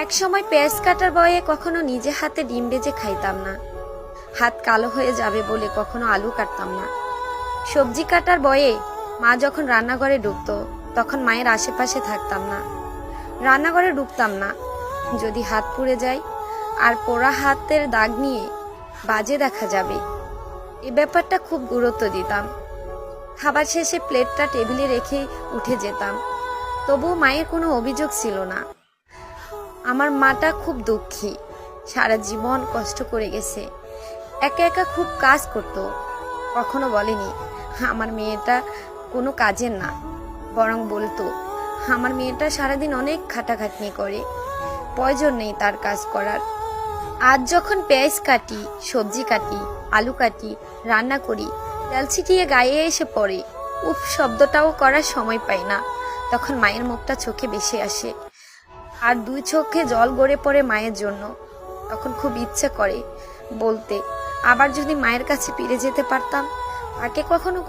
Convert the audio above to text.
এক সময় পেঁয়াজ কাটার বয়ে কখনো নিজে হাতে ডিম ভেজে খাইতাম না। হাত কালো হয়ে যাবে বলে কখনো আলু কাটতাম না। সবজি কাটার বয়ে মা যখন রান্নাঘরে ঢুকতো তখন মায়ের আশেপাশে থাকতাম না, রান্নাঘরে ঢুকতাম না। যদি হাত পুড়ে যায় আর পোড়া হাতের দাগ নিয়ে বাজে দেখা যাবে, এ ব্যাপারটা খুব গুরুত্ব দিতাম। খাবার শেষে প্লেটটা টেবিলে রেখে উঠে যেতাম, তবুও মায়ের কোনো অভিযোগ ছিল না। আমার মাটা খুব দুঃখী, সারা জীবন কষ্ট করে গেছে, একা একা খুব কাজ করত। কখনো বলেনি আমার মেয়েটা কোনো কাজের না, বরং বলতো আমার মেয়েটা সারাদিন অনেক খাটাখাটনি করে, প্রয়োজন নেই তার কাজ করার। আজ যখন পেঁয়াজ কাটি, সবজি কাটি, আলু কাটি, রান্না করি, তেল ছিটিয়ে গায়ে এসে পড়ে, উফ শব্দটাও করার সময় পাই না, তখন মায়ের মুখটা চোখে ভেসে আসে আর দুই চোখে জল গড়ে পড়ে মায়ের জন্য। তখন খুব ইচ্ছে করে বলতে, আবার যদি মায়ের কাছে ফিরে যেতে পারতাম, তাকে কখনো